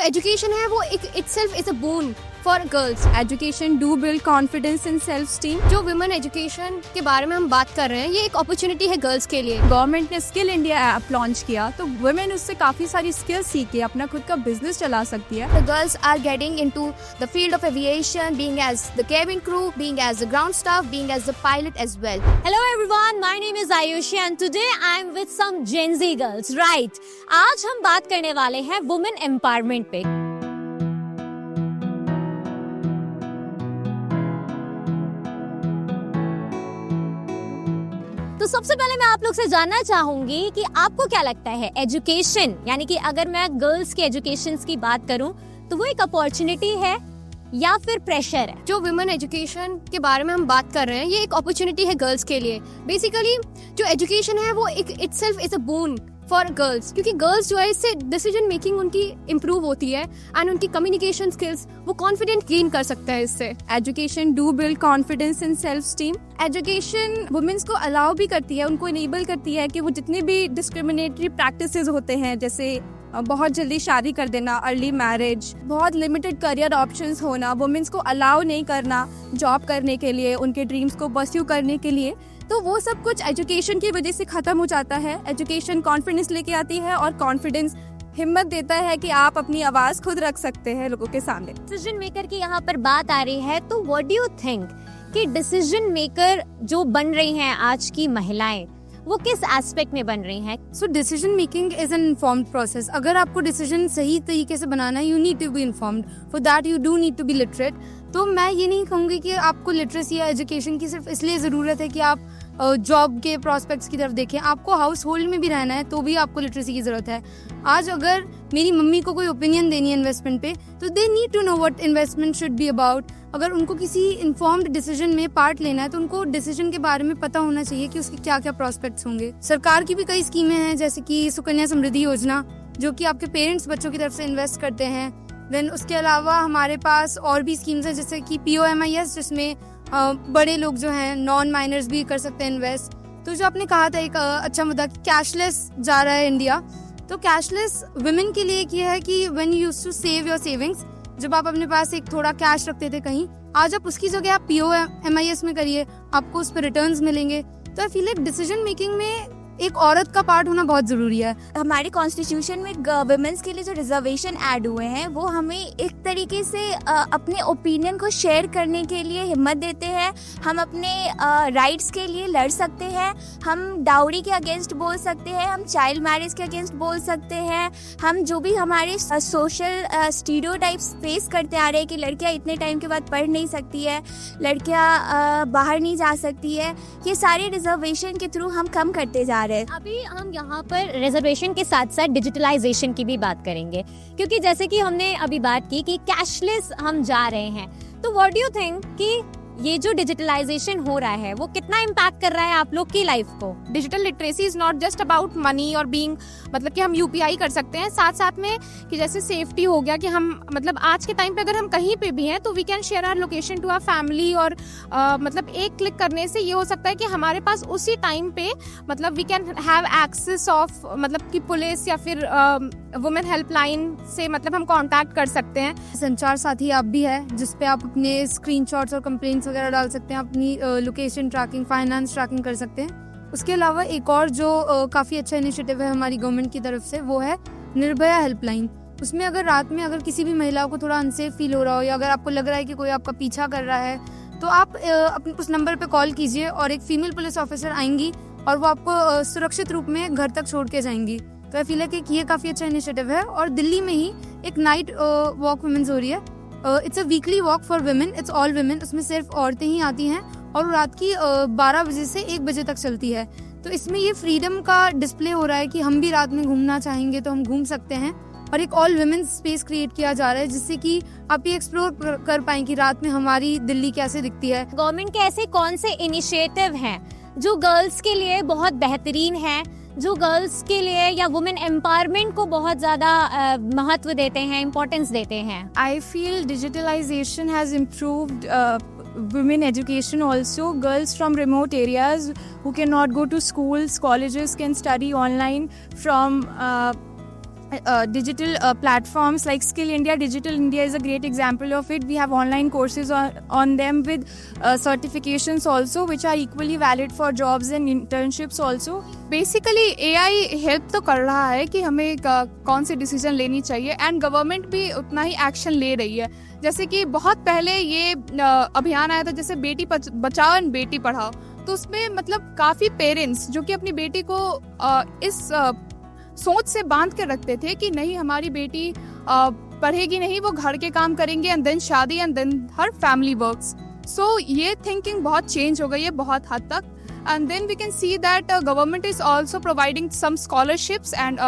Education है वो एक itself is a boon for girls. Education do build confidence and self-esteem. जो women education के बारे में हम बात कर रहे हैं, ये एक अपॉर्चुनिटी है गर्ल्स के लिए. गवर्नमेंट ने स्किल इंडिया ऐप लॉन्च किया तो वुमेन उससे काफ़ी सारी स्किल सीख के अपना खुद का बिजनेस चला सकती है. The girls are getting into the field of aviation, being as the cabin crew, being as the ground staff, being as the pilot as well. Hello everyone, my name is Ayushi and today I am with some Gen Z girls. Right. आज हम बात करने वाले हैं women empowerment पे. तो सबसे पहले मैं आप लोग से जानना चाहूंगी कि आपको क्या लगता है एजुकेशन, यानी कि अगर मैं गर्ल्स के एजुकेशन की बात करूं तो वो एक अपॉर्चुनिटी है या फिर प्रेशर है? जो वुमेन एजुकेशन के बारे में हम बात कर रहे हैं, ये एक अपॉर्चुनिटी है गर्ल्स के लिए. बेसिकली जो एजुकेशन है वो एक itself is a boon for girls, क्योंकि गर्ल्स जो है इससे डिसीजन मेकिंग उनकी इम्प्रूव होती है एंड उनकी कम्युनिकेशन स्किल्स वो कॉन्फिडेंट गेन कर सकता है इससे. Education do build confidence and self esteem. Education women's को अलाउ भी करती है, उनको इनेबल करती है कि वो जितने भी डिस्क्रिमिनेटरी प्रैक्टिसेस होते हैं, जैसे बहुत जल्दी शादी कर देना, अर्ली मैरिज, बहुत लिमिटेड करियर ऑप्शंस होना, वुमेन्स को अलाउ नहीं करना जॉब करने के लिए, उनके ड्रीम्स को परस्यू करने के लिए, तो वो सब कुछ एजुकेशन की वजह से खत्म हो जाता है. एजुकेशन कॉन्फिडेंस लेके आती है और कॉन्फिडेंस हिम्मत देता है कि आप अपनी आवाज खुद रख सकते हैं लोगों के सामने. डिसीजन मेकर की यहाँ पर बात आ रही है, तो व्हाट डू यू थिंक कि डिसीजन मेकर जो बन रही हैं आज की महिलाएं, वो किस एस्पेक्ट में बन रही हैं? So decision making is an informed process. अगर आपको डिसीजन सही तरीके से बनाना है, you need to be informed. For that you do need to be literate. तो मैं ये नहीं कहूँगी कि आपको लिटरेसी या एजुकेशन की सिर्फ इसलिए ज़रूरत है कि आप जॉब के प्रॉस्पेक्ट्स की तरफ देखें. आपको हाउस होल्ड में भी रहना है तो भी आपको लिटरेसी की ज़रूरत है. आज अगर मेरी मम्मी को कोई ओपिनियन देनी है इन्वेस्टमेंट पे, तो they need to know what investment should be about. अगर उनको किसी इन्फॉर्म्ड डिसीजन में पार्ट लेना है तो उनको डिसीजन के बारे में पता होना चाहिए कि उसके क्या क्या प्रॉस्पेक्ट्स होंगे. सरकार की भी कई स्कीमें हैं, जैसे कि सुकन्या समृद्धि योजना, जो कि आपके पेरेंट्स बच्चों की तरफ से इन्वेस्ट करते हैं. देन उसके अलावा हमारे पास और भी स्कीम्स हैं, जैसे कि POMIS, जिसमें बड़े लोग जो हैं, नॉन माइनर्स भी कर सकते हैं इन्वेस्ट. तो जो आपने कहा था एक अच्छा मुद्दा, कैशलेस जा रहा है इंडिया, तो कैशलेस वुमेन के लिए ये है कि when you used to save your savings, जब आप अपने पास एक थोड़ा कैश रखते थे कहीं, आज आप उसकी जगह आप POMIS में करिए, आपको उस पर रिटर्न्स मिलेंगे. तो I feel like decision making में एक औरत का पार्ट होना बहुत जरूरी है. हमारे कॉन्स्टिट्यूशन में वुमेन्स के लिए जो रिजर्वेशन ऐड हुए हैं वो हमें एक तरीके से अपने ओपिनियन को शेयर करने के लिए हिम्मत देते हैं. हम अपने राइट्स के लिए लड़ सकते हैं, हम डाउरी के अगेंस्ट बोल सकते हैं, हम चाइल्ड मैरिज के अगेंस्ट बोल सकते हैं, हम जो भी हमारे सोशल स्टीरियोटाइप्स फेस करते आ रहे हैं कि लड़कियां इतने टाइम के बाद पढ़ नहीं सकती है, लड़कियां बाहर नहीं जा सकती है, ये सारे रिजर्वेशन के थ्रू हम कम करते जा रहे हैं. अभी हम यहाँ पर रिजर्वेशन के साथ साथ डिजिटलाइजेशन की भी बात करेंगे, क्योंकि जैसे कि हमने अभी बात की कि कैशलेस हम जा रहे हैं, तो व्हाट डू यू थिंक कि ये जो डिजिटलाइजेशन हो रहा है वो कितना इम्पैक्ट कर रहा है आप लोग की लाइफ को? Digital literacy is not just about money और बीइंग, मतलब कि हम UPI कर सकते हैं, साथ साथ में कि जैसे सेफ्टी हो गया, कि हम मतलब आज के टाइम पे अगर हम कहीं पे भी हैं तो we can share our location to our family, और मतलब एक क्लिक करने से ये हो सकता है कि हमारे पास उसी टाइम पे मतलब we can have access of, मतलब कि पुलिस या फिर वुमेन हेल्पलाइन से मतलब हम कांटेक्ट कर सकते हैं. संचार साथी ऐप भी है, जिसपे आप अपने स्क्रीनशॉट्स और कंप्लेंट्स वगैरह डाल सकते हैं, अपनी लोकेशन ट्रैकिंग, फाइनेंस ट्रैकिंग कर सकते हैं. उसके अलावा एक और जो काफ़ी अच्छा इनिशिएटिव है हमारी गवर्नमेंट की तरफ से, वो है निर्भया हेल्पलाइन. उसमें अगर रात में अगर किसी भी महिला को थोड़ा अनसेफ फील हो रहा हो, या अगर आपको लग रहा है कि कोई आपका पीछा कर रहा है, तो आप अपने उस नंबर पे कॉल कीजिए और एक फीमेल पुलिस ऑफिसर आएंगी और वो आपको सुरक्षित रूप में घर तक छोड़ के जाएंगी. तो आई फील है कि ये काफ़ी अच्छा इनिशिएटिव है. और दिल्ली में ही एक नाइट वॉक वुमेन्स हो रही है. It's a weekly walk for women, it's all women. उसमें सिर्फ औरतें ही आती हैं और रात की 12 बजे से 1 बजे तक चलती है. तो इसमें ये फ्रीडम का डिस्प्ले हो रहा है कि हम भी रात में घूमना चाहेंगे तो हम घूम सकते हैं, और एक ऑल वुमेन स्पेस क्रिएट किया जा रहा है, जिससे कि आप ये एक्सप्लोर कर पाएं कि रात में हमारी दिल्ली कैसे दिखती है. गवर्नमेंट के ऐसे कौन से इनिशिएटिव हैं जो गर्ल्स के लिए बहुत बेहतरीन हैं, जो गर्ल्स के लिए या वुमेन एम्पावरमेंट को बहुत ज़्यादा महत्व देते हैं, इम्पोर्टेंस देते हैं? I feel digitalization has improved women education also. Girls from remote areas who cannot go to schools, colleges can study online from digital platforms like Skill India. Digital India is a great example of it. We have online courses on them with certifications also, which are equally valid for jobs and internships also. Basically AI help तो कर रहा है कि हमें कौन सी decision लेनी चाहिए, and government भी उतना ही एक्शन ले रही है। जैसे कि बहुत पहले ये अभियान आया था, जैसे बेटी बचाओ एंड बेटी पढ़ाओ, तो उसमें मतलब काफ़ी पेरेंट्स जो कि अपनी बेटी को इस सोच से बांध के रखते थे कि नहीं हमारी बेटी पढ़ेगी नहीं, वो घर के काम करेंगे एंड देन शादी and then her family works. So ये थिंकिंग बहुत चेंज हो गई है बहुत हद तक, and then we can see that government is also providing some scholarships, and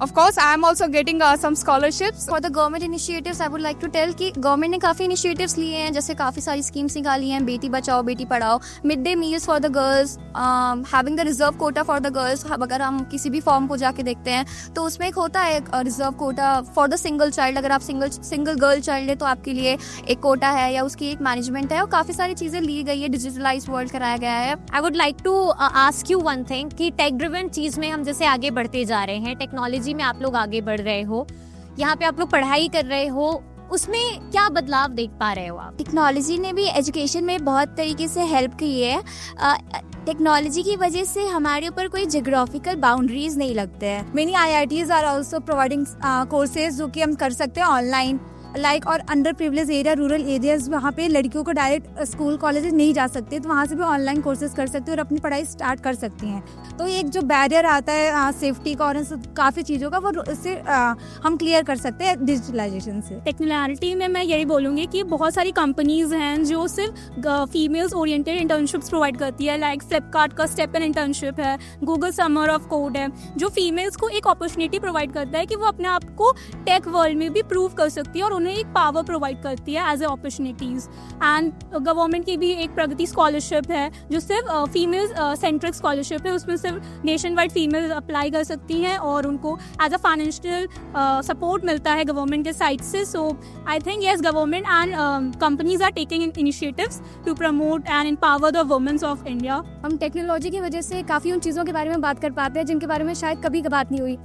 of course I am also getting some scholarships. For the government initiatives, I would like to tell कि government ने काफ़ी initiatives लिए हैं, जैसे काफ़ी सारी schemes निकाली हैं, Beti Bachao Beti Padhao, mid day meals for the girls, having the reserve Kota for the girls. अगर हम किसी भी फॉर्म को जाके देखते हैं तो उसमें एक होता है reserve Kota for the single child. अगर आप सिंगल गर्ल चाइल्ड है तो आपके लिए एक कोटा है या उसकी एक मैनेजमेंट है, और काफ़ी सारी चीज़ें ली गई है, डिजिटलाइज वर्ल्ड कराया गया है। I would like to ask you one thing कि टेक ड्रिवन चीज में हम जैसे आगे बढ़ते जा रहे हैं, टेक्नोलॉजी में आप लोग आगे बढ़ रहे हो, यहाँ पे आप लोग पढ़ाई कर रहे हो, उसमें क्या बदलाव देख पा रहे हो आप? टेक्नोलॉजी ने भी एजुकेशन में बहुत तरीके से हेल्प की है। टेक्नोलॉजी की वजह से हमारे ऊपर कोई जियोग्राफिकल बाउंड्रीज नहीं लगते हैं। Many IITs are also providing courses जो कि हम कर सकते हैं ऑनलाइन, लाइक और under privilege area, rural areas, वहाँ पे लड़कियों को डायरेक्ट स्कूल कॉलेजेस नहीं जा सकते, तो वहाँ से भी ऑनलाइन कोर्सेज कर सकते हैं और अपनी पढ़ाई स्टार्ट कर सकती हैं। तो एक जो बैरियर आता है सेफ्टी का और काफ़ी चीज़ों का, वो इससे हम क्लियर कर सकते हैं डिजिटलाइजेशन से। टेक्नोलॉजी में मैं यही बोलूँगी कि बहुत सारी कंपनीज हैं जो सिर्फ फीमेल्स ओरिएंटेड इंटर्नशिप्स प्रोवाइड करती है, लाइक फ्लिपकार्ट का स्टेप एन इंटर्नशिप है, गूगल समर ऑफ कोड है, जो फीमेल्स को एक अपॉर्चुनिटी प्रोवाइड करता है कि वो अपने आप को टेक वर्ल्ड में भी प्रूव कर सकती है और उन्हें एक पावर प्रोवाइड करती है as a opportunities. And government की भी एक प्रगति स्कॉलरशिप है जो सिर्फ फीमेल सेंट्रिक स्कॉलरशिप है, उसमें सिर्फ नेशन वाइड फीमेल अप्लाई कर सकती हैं और उनको एज अ फाइनेंशियल सपोर्ट मिलता है गवर्नमेंट के साइड से। So I think yes, government and companies are taking initiatives to promote and empower the womens of India. हम टेक्नोलॉजी की वजह से काफ़ी उन चीज़ों के बारे में बात कर पाते हैं जिनके बारे में शायद कभी बात नहीं हुई।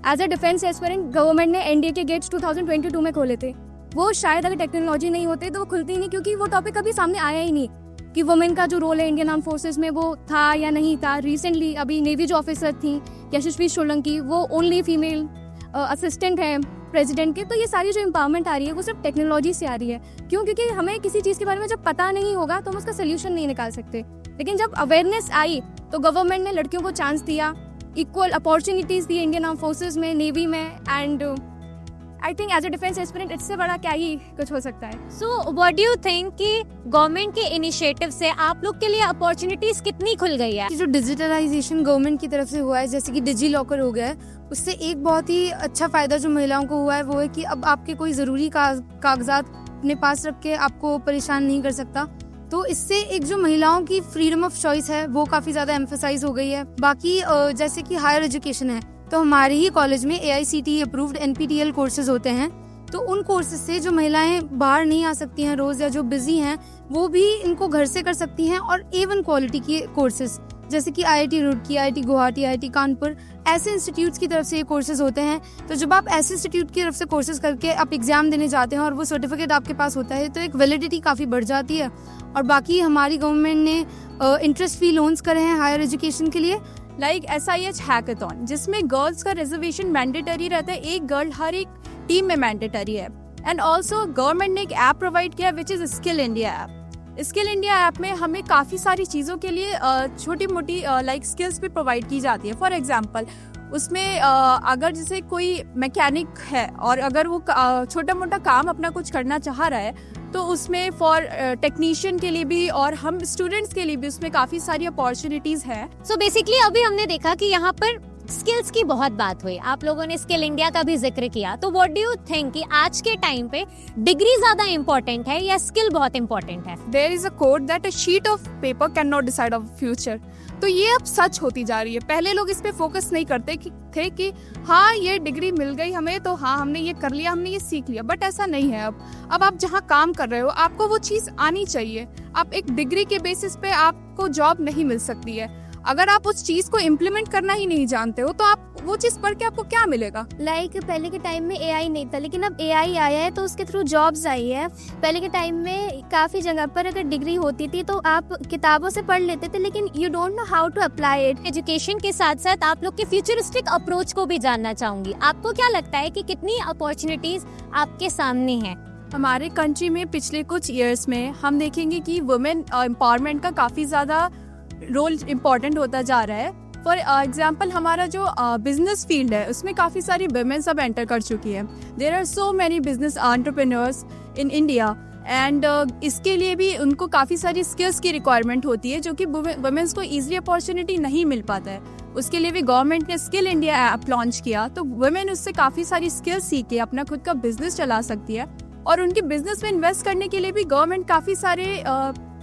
As a defence aspirant government ने एनडीए के गेट्स 2022 में खोले थे, वो शायद अगर टेक्नोलॉजी नहीं होते तो वो खुलती ही नहीं, क्योंकि वो टॉपिक कभी सामने आया ही नहीं कि वुमेन का जो रोल है इंडियन आर्म फोर्सेस में वो था या नहीं था। रिसेंटली अभी नेवी जो ऑफिसर थी यशस्वी सोलंकी, वो ओनली फीमेल असिस्टेंट है प्रेसिडेंट के। तो ये सारी जो एम्पावरमेंट आ रही है वो सिर्फ टेक्नोलॉजी से आ रही है। क्यों? क्योंकि हमें किसी चीज़ के बारे में जब पता नहीं होगा तो हम उसका सोल्यूशन नहीं निकाल सकते, लेकिन जब अवेयरनेस आई तो गवर्नमेंट ने लड़कियों को चांस दिया, इक्वल अपॉर्चुनिटीज़ दी इंडियन आर्म फोर्सेस में, नेवी में, and I think as a defence aspirant इससे बड़ा क्या ही कुछ हो सकता है। So what do you think कि गवर्नमेंट के इनिशिएटिव से आप लोग के लिए अपॉर्चुनिटीज कितनी खुल गई है? जो डिजिटलाइजेशन गवर्नमेंट की तरफ से हुआ है, जैसे कि डिजी लॉकर हो गया है, उससे एक बहुत ही अच्छा फ़ायदा जो महिलाओं को हुआ है वो है कि अब आपके कोई ज़रूरी कागजात अपने पास रख के आपको परेशान नहीं कर सकता। तो इससे एक जो महिलाओं की फ्रीडम ऑफ चॉइस है वो काफ़ी ज़्यादा एम्फेसाइज हो गई है। बाकी जैसे कि हायर एजुकेशन है, तो हमारे ही कॉलेज में AICTE अप्रूव्ड NPTEL कोर्सेज होते हैं, तो उन कोर्सेज से जो महिलाएं बाहर नहीं आ सकती हैं रोज़ या जो बिजी हैं वो भी इनको घर से कर सकती हैं, और A1 क्वालिटी के कोर्सेज जैसे कि IIT Roorkee, IIT Guwahati, IIT Kanpur, ऐसे इंस्टीट्यूट्स की तरफ से ये कोर्सेज होते हैं। तो जब आप ऐसे इंस्टीट्यूट की तरफ से कोर्सेज करके आप एग्जाम देने जाते हैं और वो सर्टिफिकेट आपके पास होता है तो एक वैलिडिटी काफ़ी बढ़ जाती है। और बाकी हमारी गवर्नमेंट ने इंटरेस्ट फ्री लोन्स करे हैं हायर एजुकेशन के लिए, लाइक SIH हैकाथॉन, जिसमें गर्ल्स का रिजर्वेशन मैंडेटरी रहता है, एक गर्ल हर एक टीम में मैंडेटरी है। एंड ऑल्सो गवर्नमेंट ने एक ऐप प्रोवाइड किया which is skill India app. Skill India app में हमें काफ़ी सारी चीज़ों के लिए छोटी मोटी लाइक स्किल्स भी प्रोवाइड की जाती है। फॉर एग्जांपल उसमें अगर जैसे कोई मैकेनिक है और अगर वो छोटा मोटा काम अपना कुछ करना चाह रहा है तो उसमें फॉर टेक्नीशियन के लिए भी और हम स्टूडेंट्स के लिए भी उसमें काफ़ी सारी अपॉर्चुनिटीज़ हैं। सो बेसिकली अभी हमने देखा कि यहाँ पर स्किल्स की बहुत बात हुई, आप लोगों ने स्किल इंडिया का भी जिक्र किया। तो व्हाट डू यू थिंक कि आज के टाइम पे डिग्री ज्यादा इंपॉर्टेंट है या स्किल बहुत इंपॉर्टेंट है? There is a quote that a sheet of paper can not decide of future. तो ये अब सच होती जा रही है। पहले लोग इस पे फोकस नहीं करते थे कि हाँ ये डिग्री मिल गई हमें तो हाँ हमने ये कर लिया, हमने ये सीख लिया, बट ऐसा नहीं है। अब आप जहाँ काम कर रहे हो आपको वो चीज़ आनी चाहिए। आप एक डिग्री के बेसिस पे आपको जॉब नहीं मिल सकती है। अगर आप उस चीज़ को इम्प्लीमेंट करना ही नहीं जानते हो तो आप वो चीज़ पढ़ के आपको क्या मिलेगा? लाइक पहले के टाइम में एआई नहीं था, लेकिन अब एआई आया है तो उसके थ्रू जॉब्स आई है। पहले के टाइम में काफ़ी जगह पर अगर डिग्री होती थी तो आप किताबों से पढ़ लेते थे, लेकिन you don't know how to apply it. Education के साथ साथ आप लोग के फ्यूचरिस्टिक अप्रोच को भी जानना चाहूंगी। आपको क्या लगता है कि कितनी अपॉर्चुनिटीज आपके सामने हैं? हमारे कंट्री में पिछले कुछ ईयर्स में हम देखेंगे कि वुमेन एम्पावरमेंट का काफ़ी ज़्यादा रोल इम्पॉर्टेंट होता जा रहा है। फॉर एग्जाम्पल हमारा जो बिजनेस फील्ड है उसमें काफ़ी सारी वुमेन सब एंटर कर चुकी है। There are so many business entrepreneurs in India and इसके लिए भी उनको काफ़ी सारी स्किल्स की रिक्वायरमेंट होती है, जो कि वुमेन्स को ईजिली अपॉर्चुनिटी नहीं मिल पाता है। उसके लिए भी गवर्नमेंट ने स्किल इंडिया ऐप लॉन्च किया, तो वुमेन उससे काफ़ी सारी स्किल्स सीख के अपना खुद का बिजनेस चला सकती है। और उनके बिजनेस में इन्वेस्ट करने के लिए भी गवर्नमेंट काफ़ी सारे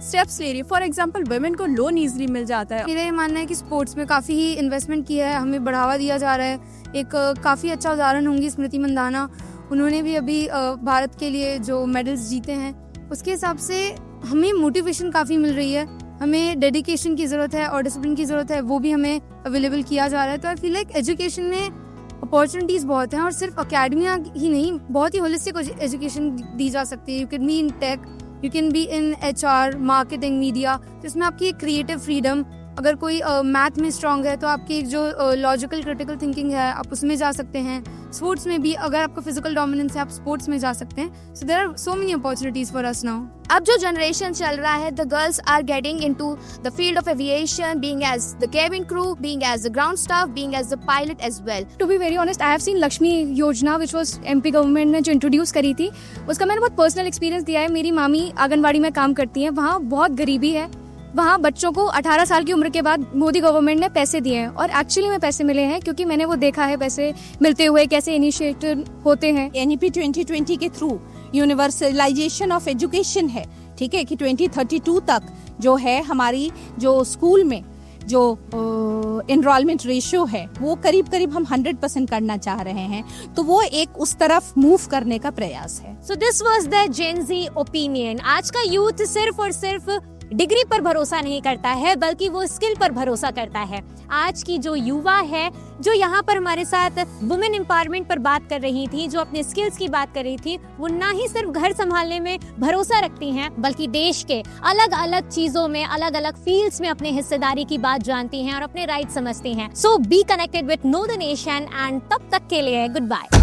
स्टेप्स ले रही है। फॉर एग्जांपल वुमेन को लोन इजीली मिल जाता है। मेरा ये मानना है कि स्पोर्ट्स में काफ़ी ही इन्वेस्टमेंट किया है, हमें बढ़ावा दिया जा रहा है। एक काफ़ी अच्छा उदाहरण होंगी स्मृति मंदाना, उन्होंने भी अभी भारत के लिए जो मेडल्स जीते हैं, उसके हिसाब से हमें मोटिवेशन काफ़ी मिल रही है। हमें डेडिकेशन की ज़रूरत है और डिसिप्लिन की ज़रूरत है, वो भी हमें अवेलेबल किया जा रहा है। तो आई फील लाइक एजुकेशन में अपॉर्चुनिटीज़ बहुत हैं, और सिर्फ अकेडमिया ही नहीं, बहुत ही होलिस्टिक एजुकेशन दी जा सकती है। You can be in tech, you can be in HR, marketing, media, जिसमें आपकी क्रिएटिव फ्रीडम, अगर कोई मैथ में स्ट्रांग है तो आपकी जो लॉजिकल क्रिटिकल थिंकिंग है आप उसमें जा सकते हैं। स्पोर्ट्स में भी अगर आपका फिजिकल डोमिनेंस है आप स्पोर्ट्स में जा सकते हैं। So there are so many opportunities for us now. अब जो जनरेशन चल रहा है, the girls are getting into the field of aviation, being as the cabin crew, being as the ground staff, being as the pilot as well. To be very honest, I have seen Lakshmi Yojana which was MP government ने जो introduce करी थी, उसका मैंने बहुत personal experience दिया है। मेरी मामी आंगनबाड़ी में काम करती हैं, वहाँ बहुत गरीबी है। वहाँ बच्चों को 18 साल की उम्र के बाद मोदी गवर्नमेंट ने पैसे दिए हैं, और एक्चुअली में पैसे मिले हैं, क्योंकि मैंने वो देखा है पैसे मिलते हुए, कैसे इनिशिएटिव होते हैं। NEP 2020 के थ्रू यूनिवर्सलाइजेशन ऑफ एजुकेशन है, ठीक है, कि 2032 तक जो है हमारी जो स्कूल में जो एनरोलमेंट रेशियो है वो करीब करीब हम 100% करना चाह रहे हैं। तो वो एक उस तरफ मूव करने का प्रयास है। So this was the Gen Z opinion. आज का यूथ सिर्फ और सिर्फ डिग्री पर भरोसा नहीं करता है, बल्कि वो स्किल पर भरोसा करता है। आज की जो युवा है, जो यहाँ पर हमारे साथ वुमेन एम्पावरमेंट पर बात कर रही थी, जो अपने स्किल्स की बात कर रही थी, वो ना ही सिर्फ घर संभालने में भरोसा रखती हैं, बल्कि देश के अलग अलग चीजों में, अलग अलग फील्ड्स में अपने हिस्सेदारी की बात जानती हैं और अपने राइट समझती हैं। So be connected with know the nation, and तब तक के लिए गुड बाय।